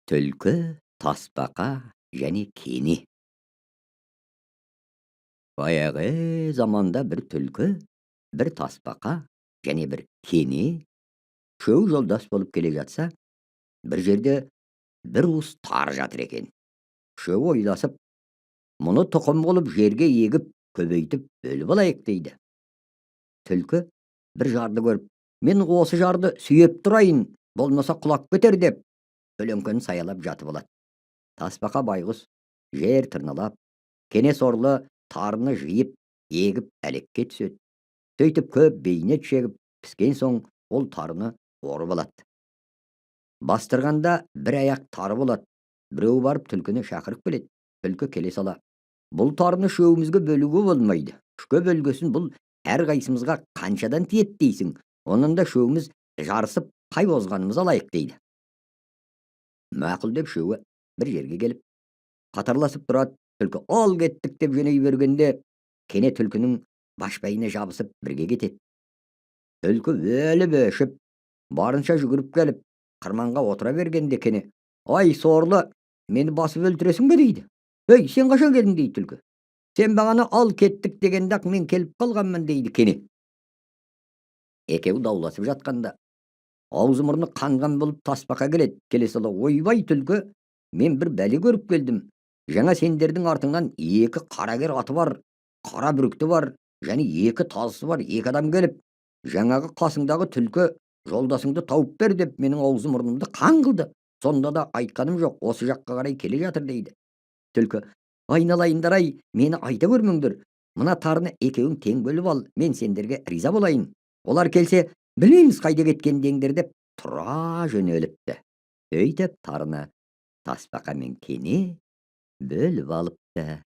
Түлкі, тасбақа және кені. Баяғы заманда бір түлкі, бір тасбақа және бір кені үшеуі жолдас болып келе жатса, бір жерде бір уыс тары жатыр екен. Үшеуі ойласып, мұны тұқым болып жерге егіп, көбейтіп бөліп алайық дейді. Түлкі бір жарды көріп, мен осы жарды сүйеп тұрайын, болмаса құлап кетер деп, көлеңкені саялап жатып алады. Тасбақа байғұс жер тырналап, кене сорлы тарыны жиып, егіп әлекке түседі. Сөйтіп көп бейнет шегіп, піскен соң ол тарыны орып алады. Бастырғанда бір аяқ тары болады. Біреу барып түлкіні шақырып келеді. Түлкі келе сала, бұл тарыны үшеумізге бөлуге болмайды. Үшке бөлгесін бұл әрқайсымызға қаншадан тиеді дейсің? Оның да үшеуміз жарысып, қай озғанымыз алайық дейді. Мақұл деп үшеуі бір жерге келіп, қатарласып тұрады. Түлкі ол кеттік деп жөней бергенде, кене түлкінің башпайына жабысып бірге кетеді. Түлкі өліп өшіп, барынша жүгіріп келіп, қырманға отыра бергенде кене, ай сорлы, мені басып өлтіресің бе дейді. Ей, сен қашан келдің дейді түлкі. Сен бағана ал кеттік дегенде мен келіп қалғанмын дейді кене. Екеуі дауласып жатқанда, аузы мұрны қанған болып тасбақа келеді. Келе сала, ойбай түлкі, мен бір бәле көріп келдім. Жаңа сендердің артыңнан екі қарагер аты бар, қара бүрікті бар, және екі тазысы бар екі адам келіп, жаңағы қасыңдағы түлкі жолдасыңды тауып бер деп, менің аузы мұрнымды қан қылды. Сонда да айтқаным жоқ, осы жаққа қарай келе жатыр дейді. Түлкі, айналайындар-ай, мені айта көрмеңдер. Мына тарыны екеуің тең бөліп ал, мен сендерге риза болайын. Олар келсе, білмейміз қайда кеткендеңдер деп тұра жөнеліпті. Сөйтіп тарыны тасбақа мен кене бөліп алыпты.